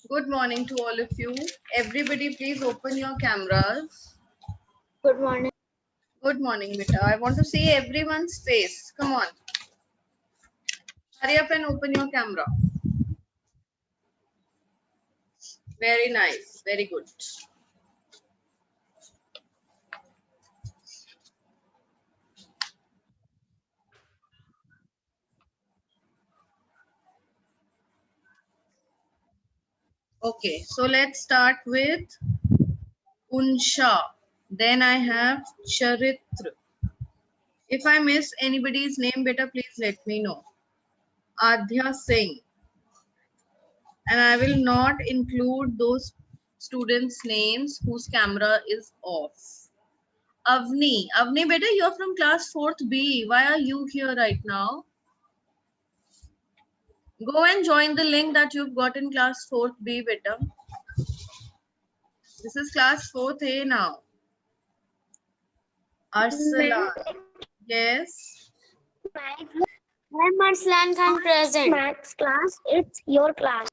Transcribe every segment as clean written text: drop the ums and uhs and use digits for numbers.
Good morning to all of you. Everybody, please open your cameras. Good morning. Good morning, beta. I want to see everyone's face. Come on. Hurry up and open your camera. Very nice. Very good. Okay, so let's start with Unsha. Then I have Charitra. If I miss anybody's name, beta, please let me know. Adhya Singh. And I will not include those students' names whose camera is off. Avni. Avni, beta, you're from class 4th B. Why are you here right now? Go and join the link that you've got in class 4th B, beta. This is class 4th A now. Arsalan. Yes. I'm Arslan Khan present. Maths class, it's your class.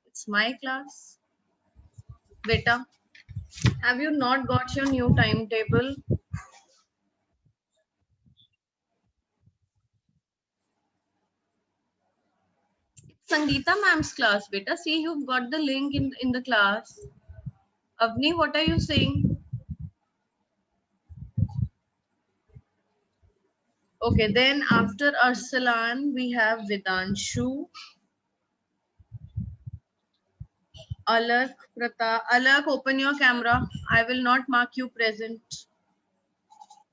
It's my class. Beta, have you not got your new timetable? Sangeeta ma'am's class, beta. See, you've got the link in the class. Avni, what are you saying? Okay, then after Arsalan, we have Vidanshu, Alak, Pratap. Alak, open your camera. I will not mark you present.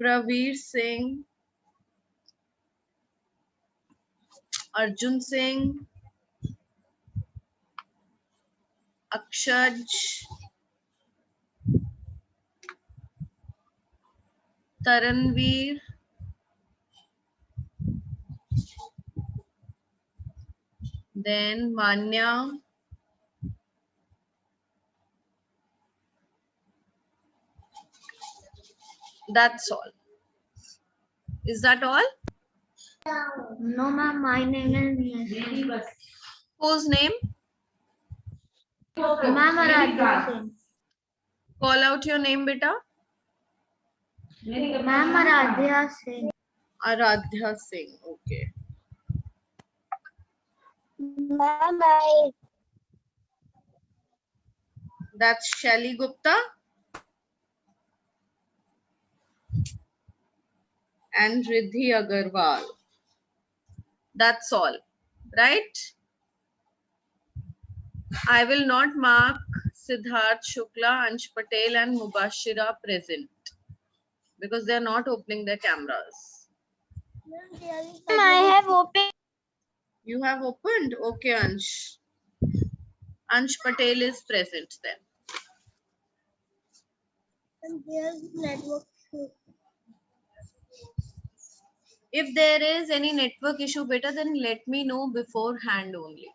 Praveer Singh, Arjun Singh, Akshaj, Taranveer, then Manya, that's all. Is that all? No, ma'am, my name is Whose name? Ma'am Aradhya Singh. Call out your name, beta. Ma'am Aradhya Singh. Aradhya Singh. Okay. Ma'am, That's Shelly Gupta. And Riddhi Agarwal. That's all, right? I will not mark Siddharth Shukla, Ansh Patel and Mubashira present because they are not opening their cameras. I have opened. You have opened? Okay, Ansh. Ansh Patel is present then. And there's network. If there is any network issue, better then let me know beforehand only.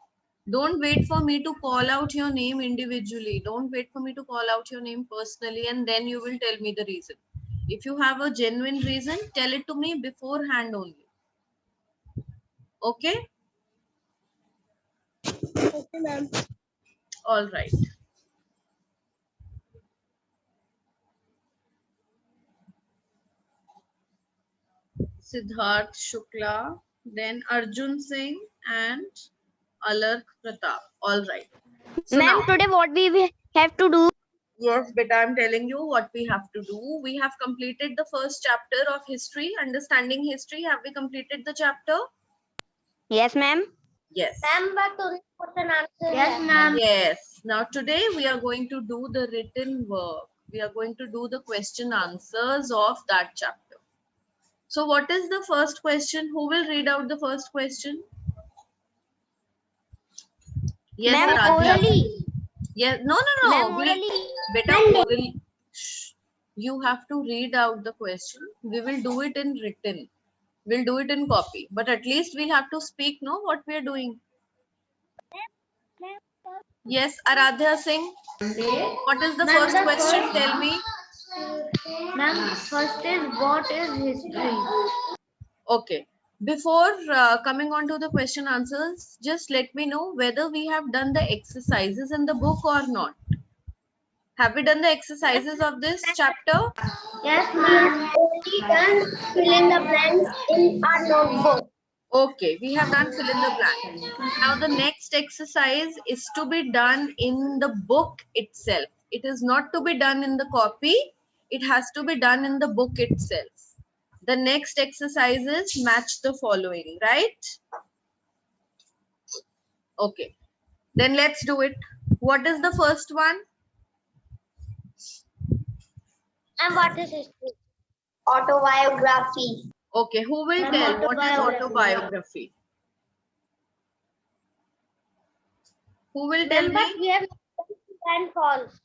Don't wait for me to call out your name individually. Don't wait for me to call out your name personally and then you will tell me the reason. If you have a genuine reason, tell it to me beforehand only. Okay? Okay, ma'am. All right. Siddharth Shukla, then Arjun Singh and Alark Pratap. All right. So Ma'am, now, today what we have to do? yes, but I'm telling you what we have to do. We have completed the first chapter of history, understanding history. Have we completed the chapter? Yes, ma'am. Yes. Ma'am, but only question answer. Yes, ma'am. Yes. Now today we are going to do the written work. We are going to do the question answers of that chapter. So what is the first question? Who will read out the first question? Yes, Ma'am, Aradhya. orally. Yes. No. Ma'am, We'll, orally. better oral. Shh. You have to read out the question. We will do it in written. We'll do it in copy. But at least we'll have to speak, no, what we are doing. Yes, Aradhya Singh. What is the first question? Tell me. Ma'am, first is what is history? Okay. Before coming on to the question answers, just let me know whether we have done the exercises in the book or not. Have we done the exercises of this chapter? Yes, ma'am. Only done fill in the blanks in our notebook. Okay, we have done fill in the blank. Now the next exercise is to be done in the book itself. It is not to be done in the copy. It has to be done in the book itself. The next exercise is match the following, right? Okay, then let's do it. What is the first one? And what is history? Autobiography. Okay, who will Ma'am, tell what is autobiography. autobiography? Who will tell Ma'am, but me? we have and false.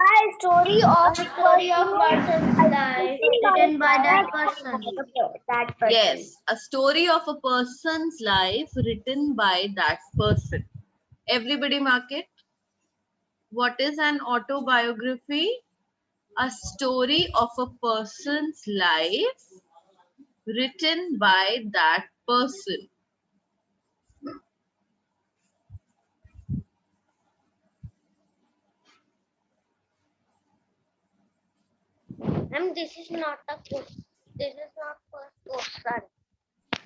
A story of person's life written by that person. Yes, a story of a person's life written by that person. Everybody mark it. What is an autobiography? A story of a person's life written by that person. Ma'am, this is not a question. This is not first question.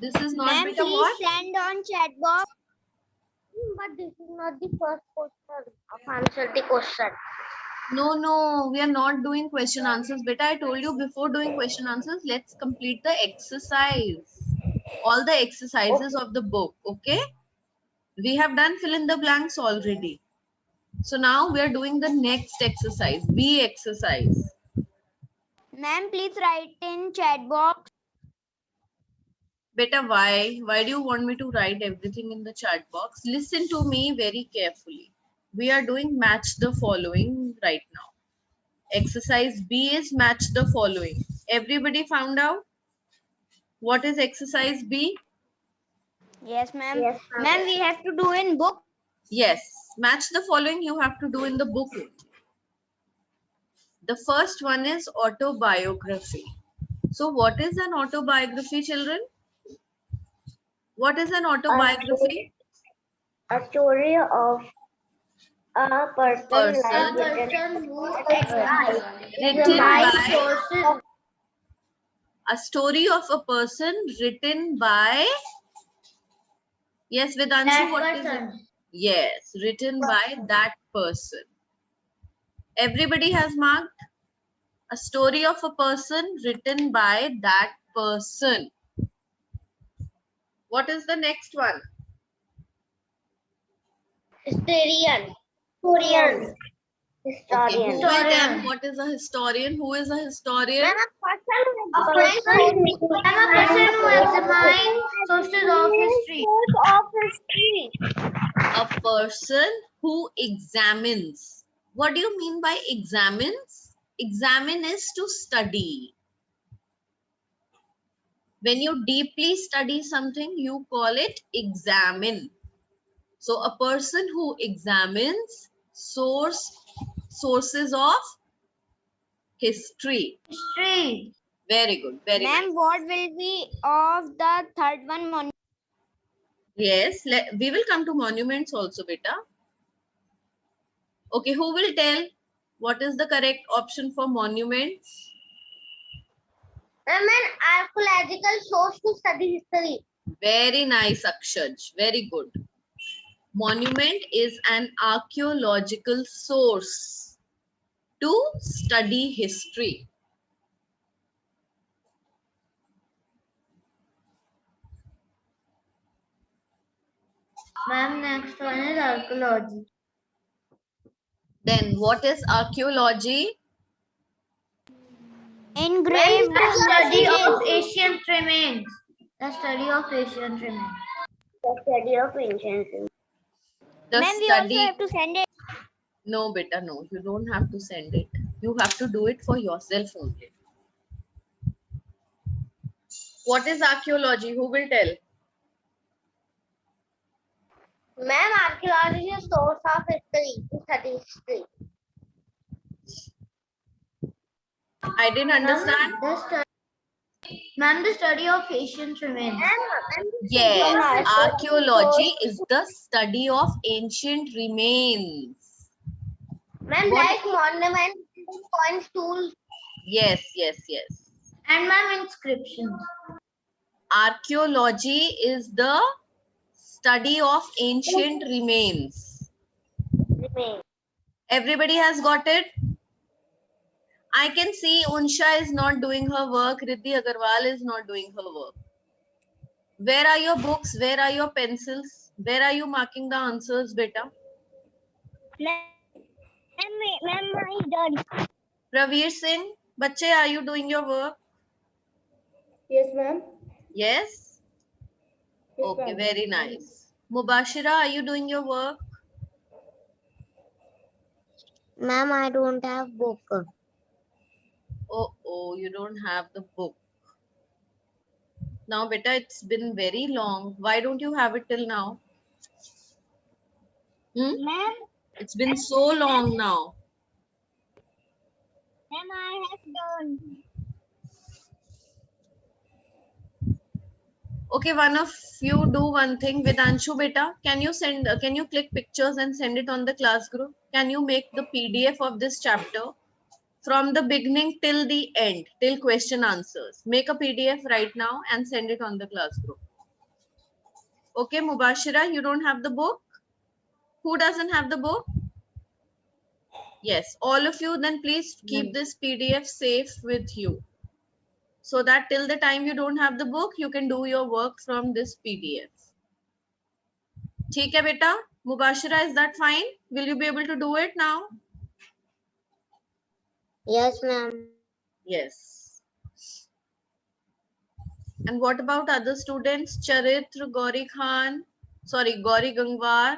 This is not Ma'am, beta please what? send on chat box. But this is not the first question of answer the question. No, we are not doing question answers. Beta, I told you before doing question answers, let's complete the exercise. All the exercises of the book, okay? We have done fill in the blanks already. So now we are doing the next exercise, B exercise. Ma'am, please write in chat box. Beta, why? Why do you want me to write everything in the chat box? Listen to me very carefully. We are doing match the following right now. Exercise B is match the following. Everybody found out what is exercise B? Yes, ma'am. Yes, ma'am, we have to do in book. Yes, match the following you have to do in the book. The first one is autobiography. So what is an autobiography, children? What is an autobiography? A story of a person Person who exists written by sources. a story of a person written by, yes, Vedanshu, what is it? Yes, written by that person. Everybody has marked a story of a person written by that person. What is the next one? Historian. Historian. Okay, who will tell what is a historian? Who is a historian? A person who examines sources of history. A person who examines. What do you mean by examines? Examine is to study. When you deeply study something, you call it examine. So a person who examines sources of history. History. Very good. Very Ma'am, nice. what will be of the third one? Yes, we will come to monuments also, beta. Okay, who will tell what is the correct option for monuments? Ma'am, an archaeological source to study history. Very nice, Akshaj. Very good. Monument is an archaeological source to study history. Ma'am, next one is archaeology. Then what is archaeology? Engraved study of ancient remains. The study of ancient remains. The study of ancient remains. The Ma'am, we also have to send it. No, beta, no. You don't have to send it. You have to do it for yourself only. What is archaeology? Who will tell? Ma'am, archaeology is a source of history. To study history. I didn't understand. Ma'am, the study of ancient remains. Yes, archaeology is the study of ancient remains. Ma'am, What- like monuments, coins, tools. Yes, yes, yes. And ma'am, inscriptions. Archaeology is the study of ancient remains. Everybody has got it? I can see Unsha is not doing her work. Riddhi Agarwal is not doing her work. Where are your books? Where are your pencils? Where are you marking the answers, beta? Ma'am, I done. Praveer Singh, bache, are you doing your work? Yes, ma'am. Yes? Yes, Okay, ma'am. very nice. Mubashira, are you doing your work? Ma'am, I don't have book. Oh, you don't have the book. Now, beta, it's been very long. Why don't you have it till now? Ma'am, It's been so long now. I have done. Okay, one of you do one thing. Vedanshu beta, can you click pictures and send it on the class group? Can you make the PDF of this chapter from the beginning till the end, till question answers? Make a PDF right now and send it on the class group. Okay, Mubashira, you don't have the book? Who doesn't have the book? Yes, all of you, then please keep this PDF safe with you, so that till the time you don't have the book, you can do your work from this PDF. ठीक है बेटा? Mubashira, is that fine? Will you be able to do it now? Yes, ma'am. Yes. And what about other students? Charitra, Gauri Khan, Gauri Gangwar.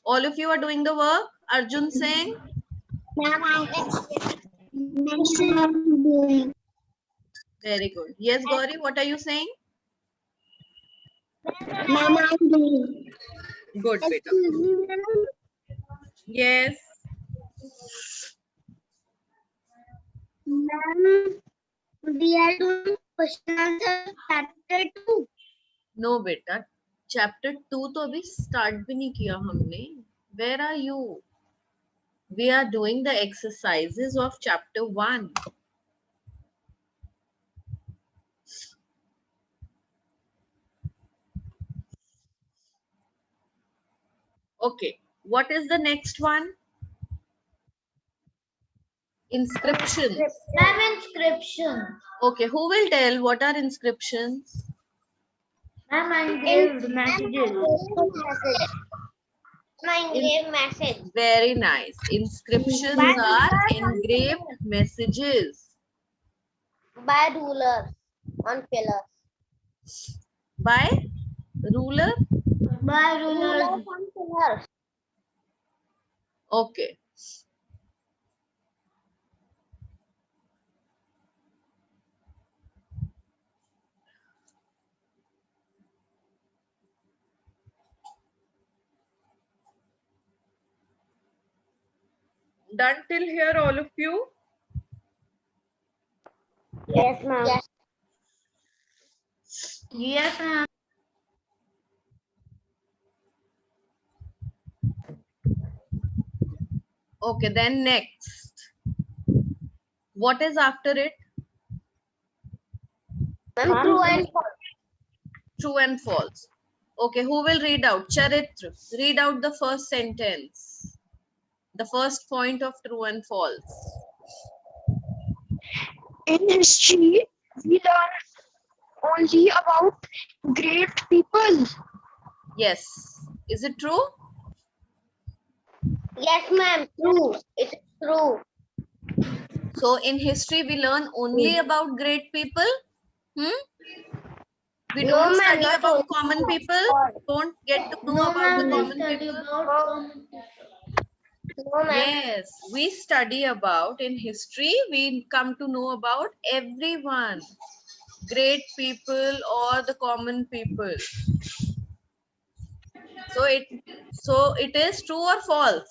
All of you are doing the work? Arjun Singh? Ma'am, I'm doing. Very good. Yes, Gauri, what are you saying? Ma'am, I'm doing. Good, beta. Yes. Ma'am, we are doing question answer chapter 2. No, beta. Chapter 2 तो अभी start भी नहीं किया हमने. Where are you? We are doing the exercises of chapter 1. Okay. What is the next one? Inscriptions. Ma'am, inscription. Okay. Who will tell what are inscriptions? Ma'am, engraved messages. Engraved message. Very nice. Inscriptions are engraved messages By rulers on pillars. by ruler. By rulers on pillars. Okay. Done till here, all of you? Yes, ma'am. Yes. Yes, ma'am. Okay, then next. What is after it? Ma'am, true and false. True and false. Okay, who will read out? Charitra, read out the first sentence. The first point of true and false. In history, we learn only about great people. Yes. Is it true? Yes, ma'am. True. It is true. So in history, we learn only about great people? We No, don't ma'am, study not about only common people? Don't get to know No, about the ma'am, we common study people? about common people. No, ma'am. Yes, we study about, in history, we come to know about everyone. Great people or the common people. So it is true or false?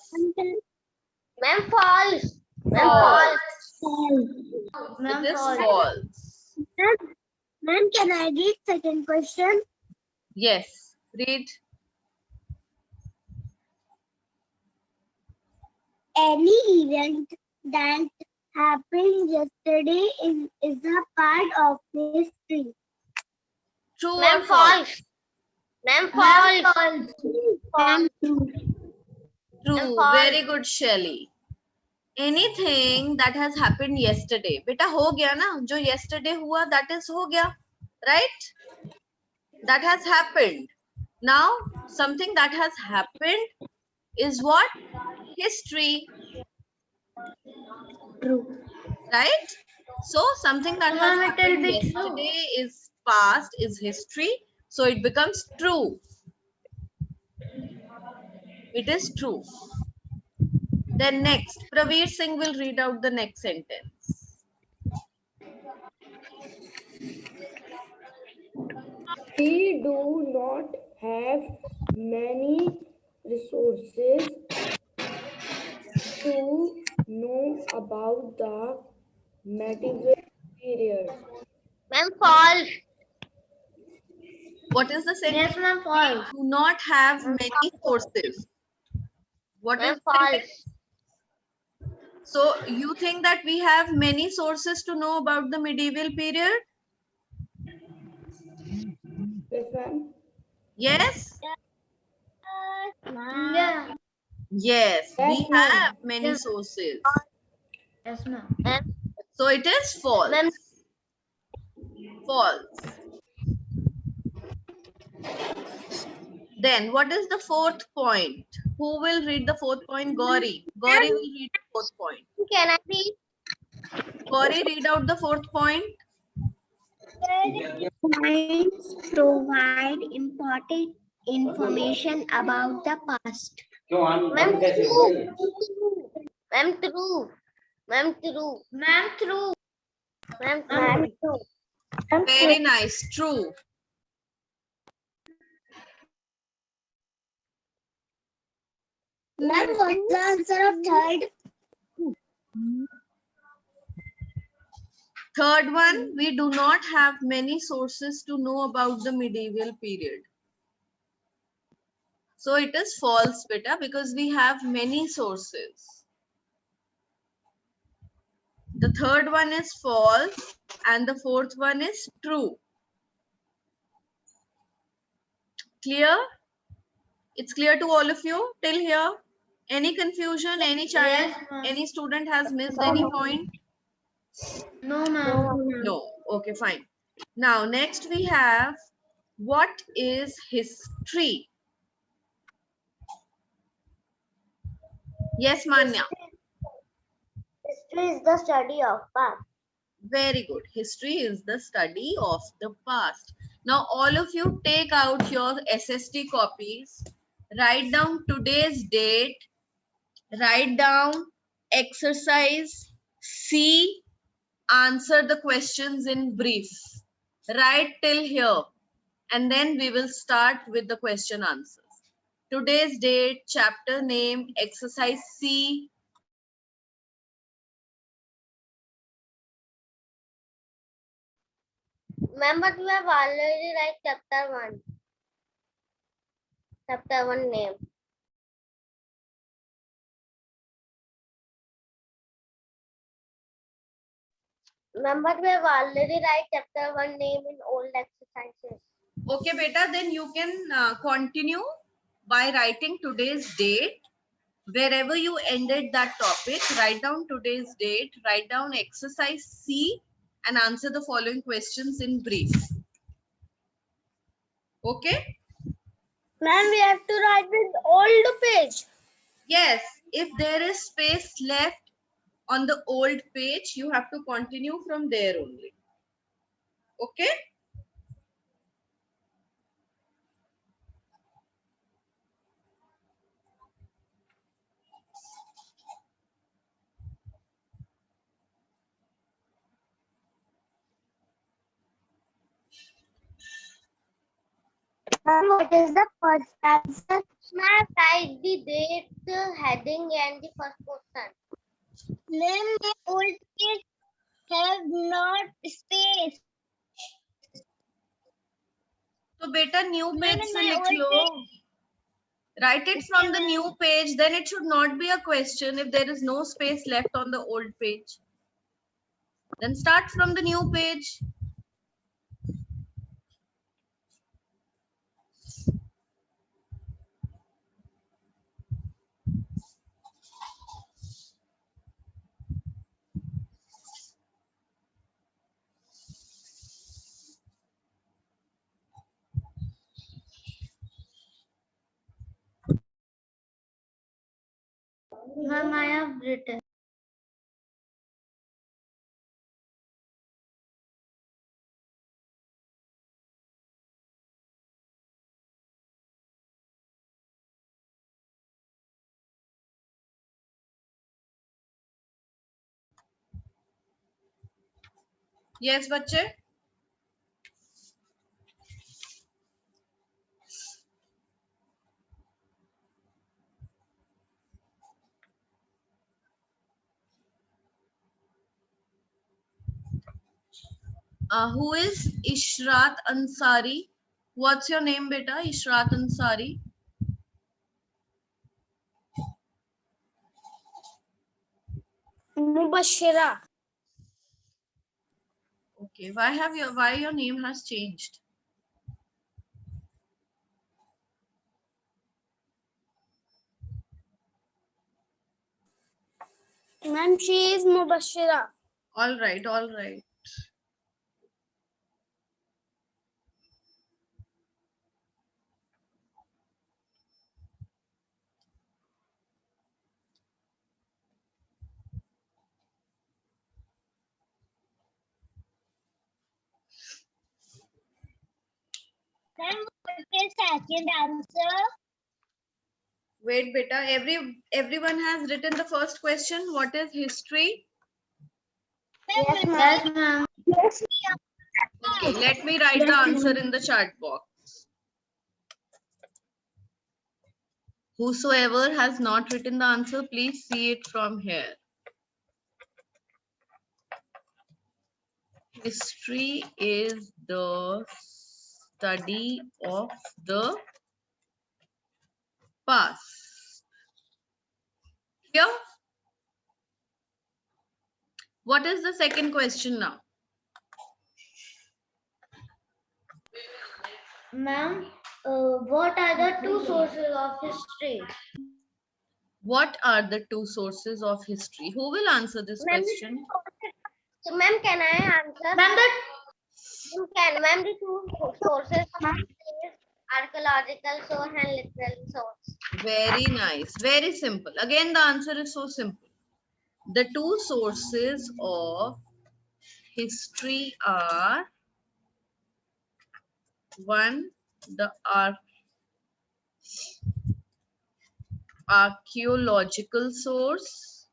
Ma'am, false. Ma'am, false. Ma'am, It is false. false. Ma'am, can I read second question? Yes. Read. Any event that happened yesterday is a part of history. True or Ma'am, false? false. Ma'am, false. Ma'am, True. false. Very good, Shelly. Anything that has happened yesterday. बेटा हो गया ना, जो yesterday हुआ that is हो गया, right? That has happened. Now something that has happened is what? History, True. right? So something that has Ma'am, it will happened be yesterday is past, is history. So it becomes true. It is true. Then next, Praveer Singh will read out the next sentence. We do not have many resources to know about the medieval period. Ma'am, false. What is the sentence? Yes, ma'am, false. Do not have many sources. What is Ma'am, the sentence? false. So you think that we have many sources to know about the medieval period? Yes, ma'am. Yes? Yeah. Yes, we Yes, ma'am. have many Yes. sources. Yes, ma'am. So it is false. Ma'am, False. Then what is the fourth point? Who will read the fourth point? Gauri. Gauri will read the fourth point. can I read? Gauri, read out the fourth point. Points provide important information about the past. Ma'am, true. Ma'am, true. Ma'am, true. Ma'am, true. Ma'am, true. Very nice. True. Ma'am, what's the answer of third? Third one, we do not have many sources to know about the medieval period. So it is false, beta, because we have many sources. The third one is false and the fourth one is true. Clear? It's clear to all of you till here? Any confusion? Any child? Yes, ma'am. Any student has missed any point? No, ma'am. No. Okay, fine. Now, next we have, what is history? Yes, Manya. History is the study of past. Very good. History is the study of the past. Now, all of you take out your SST copies, write down today's date, write down exercise C, answer the questions in brief. Write till here, and then we will start with the question answers. Today's date, chapter name, exercise C. Ma'am, but we have already write chapter 1. Chapter 1 name. Ma'am, but we have already write chapter 1 name in old exercises. Okay, beta, then you can continue by writing today's date. Wherever you ended that topic, write down today's date, write down exercise C, and answer the following questions in brief. Okay? Ma'am, we have to write with old page. Yes, if there is space left on the old page, you have to continue from there only. Okay? Ma'am, what is the first answer? Ma'am, write the date, heading, and the first question. Ma'am, my old page have not space. तो बेटा new Ma'am, page in से my लिख old low. page. Write it from the new page. Then it should not be a question if there is no space left on the old page. Then start from the new page. Ma'am, I have written. Yes, बच्चे. Who is Ishrat Ansari? What's your name, beta? Ishrat Ansari. Mubashira. Okay. Why your name has changed? Ma'am, she is Mubashira. All right. All right. Ma'am, what is second answer? Wait, beta. Everyone has written the first question. What is history? Yes, Yes, ma'am. Yes. Okay. Let me write the answer in the chat box. Whosoever has not written the answer, please see it from here. History is the study of the past. Here. What is the second question now? Ma'am, what are the two sources of history? What are the two sources of history? Who will answer this question? So, ma'am, can I answer? Ma'am, Ma'am, the two sources of is archaeological source and literal source. Very nice. Very simple. Again, the answer is so simple. The two sources of history are one, the archaeological source,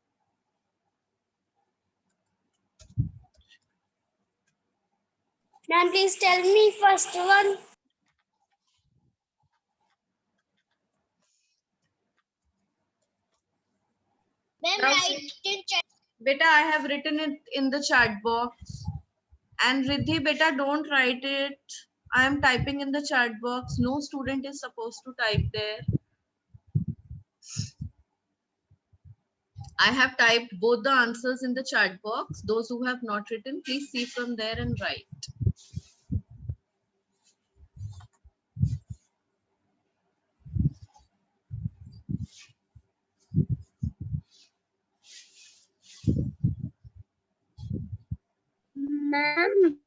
Ma'am, please tell me first one. Ma'am, Now, write in chat. beta, I have written it in the chat box. And Riddhi, beta, don't write it. I am typing in the chat box. No student is supposed to type there. I have typed both the answers in the chat box. Those who have not written, please see from there and write. Ma'am,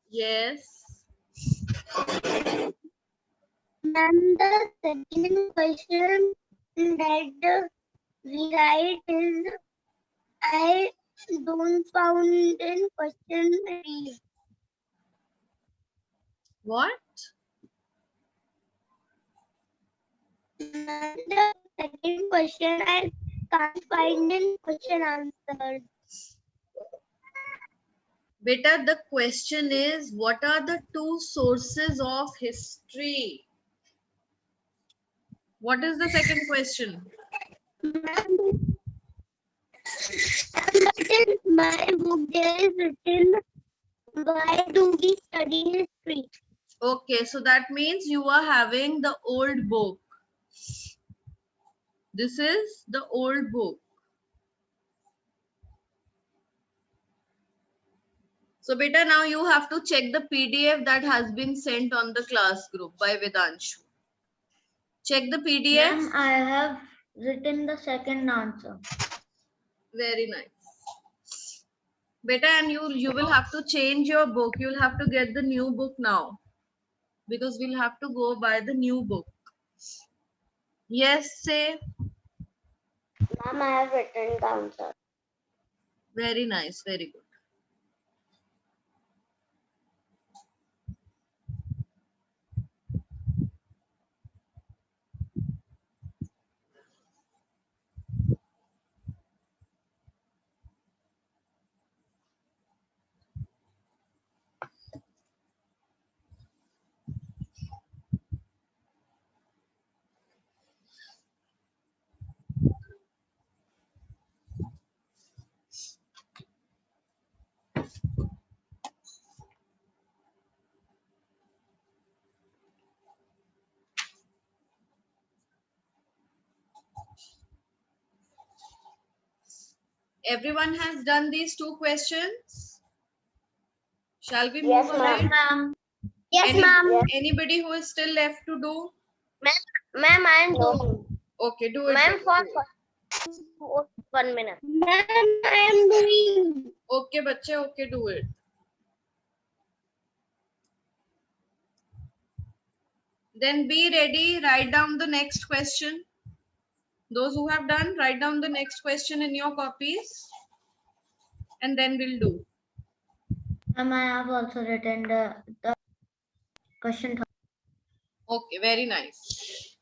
Yes. ma'am, the second question that we write is I don't found in question 3. What? Ma'am, the second question I can't find in question answered. Beta, the question is, what are the two sources of history? What is the second question? Ma'am, in my book there is written, why do we study history? Okay, so that means you are having the old book. This is the old book. So beta, now you have to check the PDF that has been sent on the class group by Vedanshu. Check the PDF. Ma'am, I have written the second answer. Very nice. Beta, and you will have to change your book. You'll have to get the new book now. Because we'll have to go by the new book. Yes, say. Ma'am, I have written the answer. Very nice, very good. Everyone has done these two questions. Shall we move Yes, ahead? Ma'am. Yes, ma'am. Anybody who is still left to do? Ma'am, I am doing. Okay, do it. Ma'am, for 1 minute. Ma'am, I am doing. Okay, bache, okay, do it. Then be ready, write down the next question. Those who have done, write down the next question in your copies. And then we'll do. Ma'am, I have also written the question. Okay, very nice.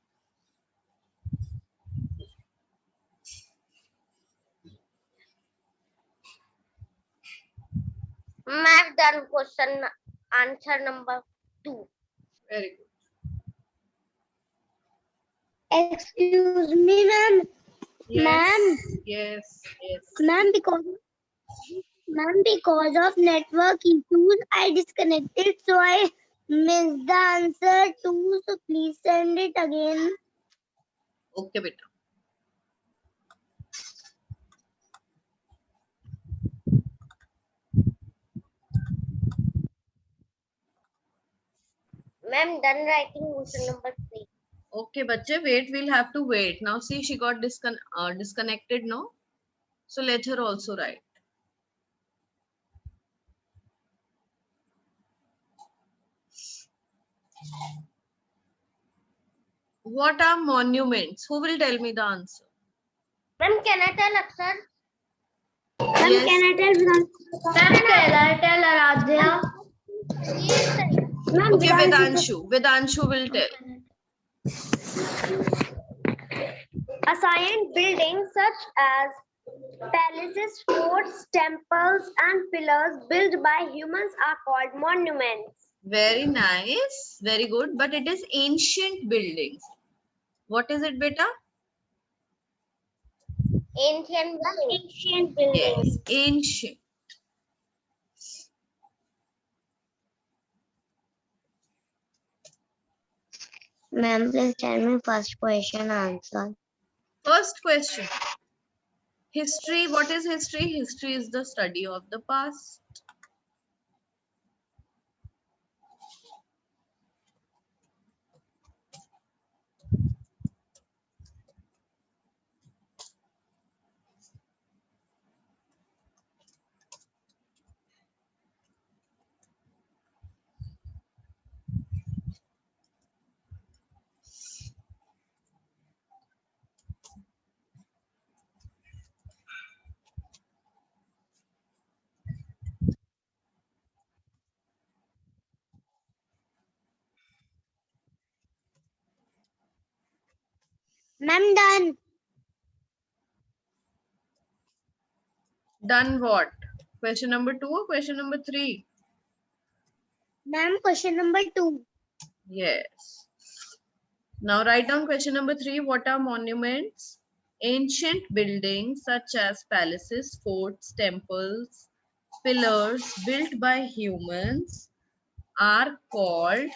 Ma'am, I have done question answer number 2. Very good. Excuse me, ma'am. Yes. Ma'am. Yes. Yes. Ma'am, because of network issues, I disconnected, so I missed the answer too. So please send it again. Okay, beta. Ma'am, done writing question number 3. Okay, bache, wait, we'll have to wait. Now see, she got disconnected, no? So let her also write. What are monuments? Who will tell me the answer? Ma'am, can I tell Aksar? Yes. I tell Ma'am, I tell Aradhya. Ma'am, Okay, Vedanshu. Vedanshu will tell. assigned buildings such as palaces, forts, temples, and pillars built by humans are called monuments. Very nice. Very good. But it is ancient buildings. What is it, beta? Ancient buildings. Yes, ancient. Ma'am, please tell me first question answer. First question. History. What is history? History is the study of the past. Ma'am, done. Done what? Question number 2 or question number 3? Ma'am, question number 2. Yes. Now write down question number 3. What are monuments? Ancient buildings such as palaces, forts, temples, pillars built by humans are called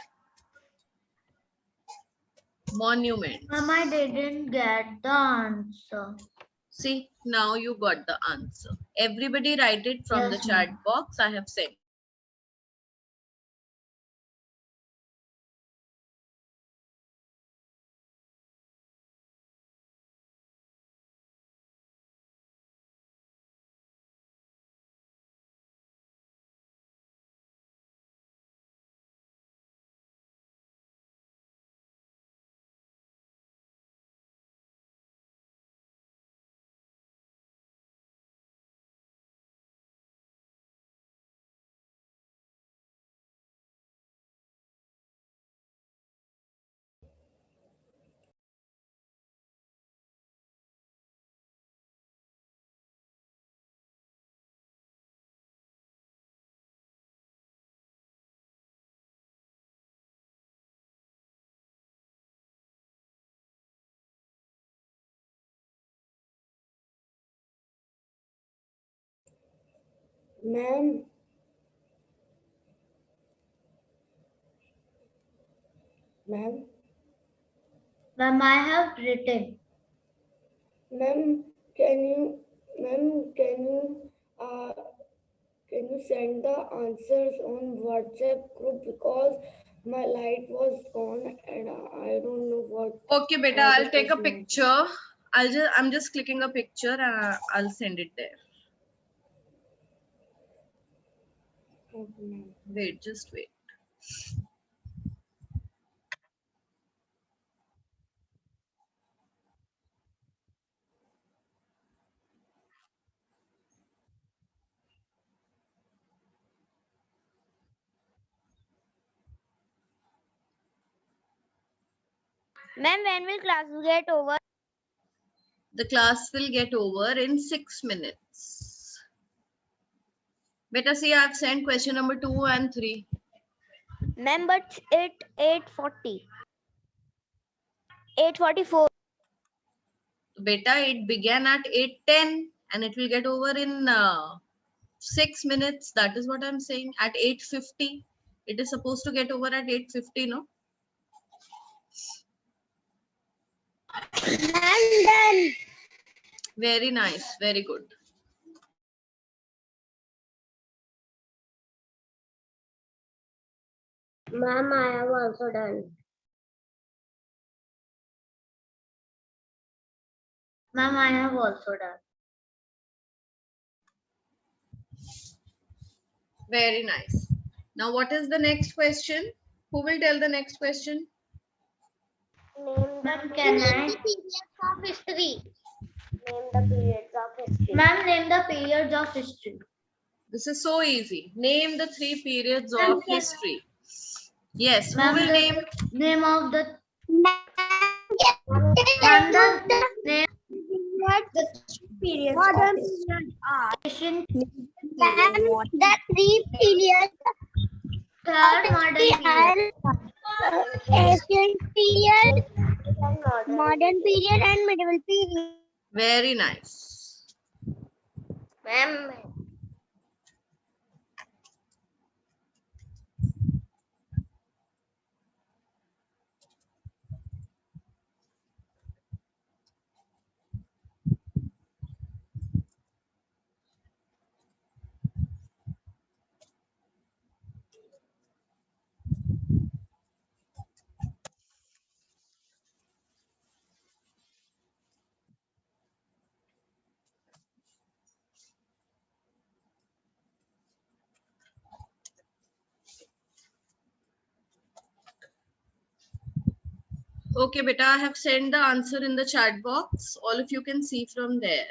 monuments. Ma'am, I didn't get the answer. See, now you got the answer. Everybody write it from the Yes, chat ma'am. box I have sent. Ma'am, ma'am, Ma'am, I have written. ma'am, can you, ma'am, can you send the answers on WhatsApp group because my light was on and I don't know what Okay, beta, are the I'll take a question answers. picture. I'm just clicking a picture and I'll send it there. Okay, ma'am. Wait, just wait. Ma'am, when will classes get over? The class will get over in 6 minutes. Beta, see, I've sent question number 2 and 3. Ma'am, but it 8:40. 8:44. Beta, it began at 8:10 and it will get over in 6 minutes. That is what I'm saying. At 8:50. It is supposed to get over at 8:50, no? I'm done. Very nice. Very good. Ma'am, I have also done. Ma'am, I have also done. Very nice. Now, what is the next question? Who will tell the next question? Name Ma'am, can I? periods of history. Name the periods of history. Ma'am, name the periods of history. This is so easy. Name the 3 periods Ma'am, of can I? history. Yes, who Ma'am, will the name? name of the Ma'am, ma'am, the name periods modern period are Asian ma'am, the 3 periods third modern period. ancient period, modern period, and medieval period. Very nice. Ma'am, Okay, beta, I have sent the answer in the chat box. All of you can see from there.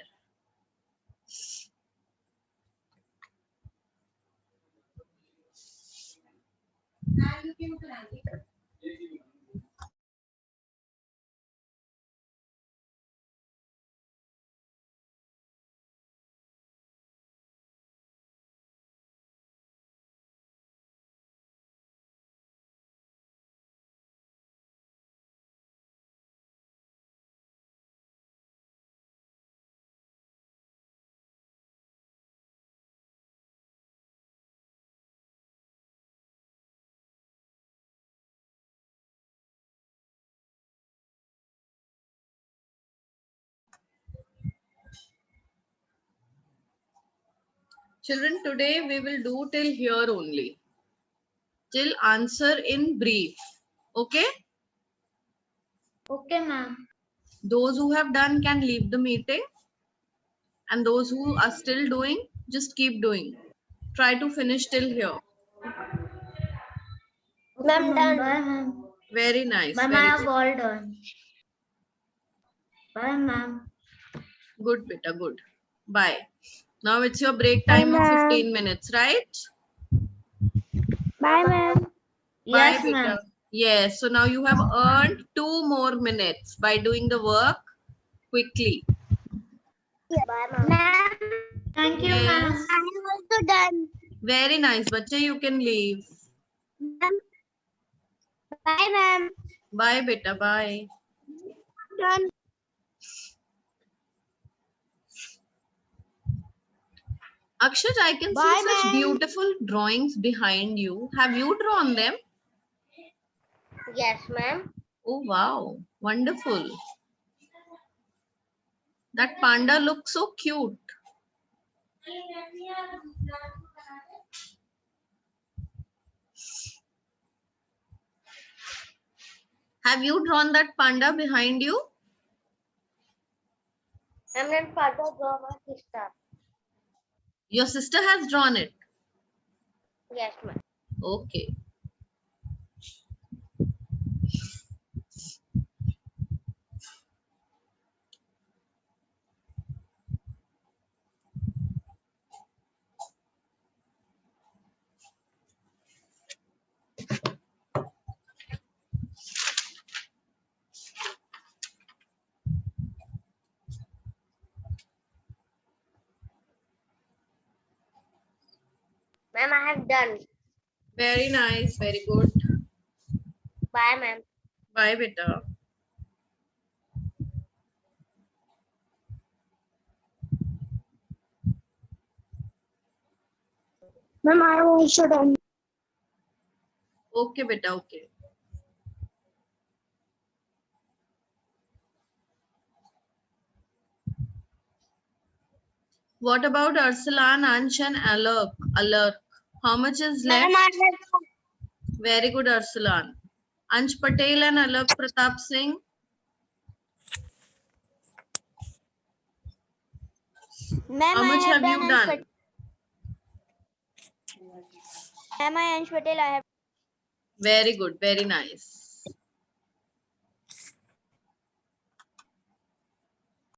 Children, today we will do till here only. Till answer in brief. Okay? Okay, ma'am. Those who have done can leave the meeting. And those who are still doing, just keep doing. Try to finish till here. Okay, Ma'am, done. Bye, ma'am. Very nice. Ma'am, I Very have good. all done. Bye, ma'am. Good, beta. Good. Bye. Now it's your break time of 15 minutes, right? Bye, ma'am. Bye, Yes, beta. ma'am. Yes. So now you have earned 2 more minutes by doing the work quickly. Bye, ma'am. Thank you, Yes. ma'am. I am also done. Very nice. Bacha, you can leave. Ma'am. Bye, ma'am. Bye, beta. Bye. Done. Akshat, I can Bye, see such ma'am. beautiful drawings behind you. Have you drawn them? Yes, ma'am. Oh, wow. Wonderful. That panda looks so cute. Have you drawn that panda behind you? I'm not father draw my sister. Your sister has drawn it. Yes, ma'am. Okay. Ma'am, I have done. Very nice. Very good. Bye, ma'am. Bye, beta. Ma'am, I have also done. Okay, beta. Okay. What about Arsalan, Ansh, and Alok? Alok. How much is left? Ma'am, I have. Very good, Arsalan. Ansh Patel and Alok Pratap Singh. Ma'am, How I much have have you done. done? Ma'am, I Ansh Patel, I have. Very good. Very nice.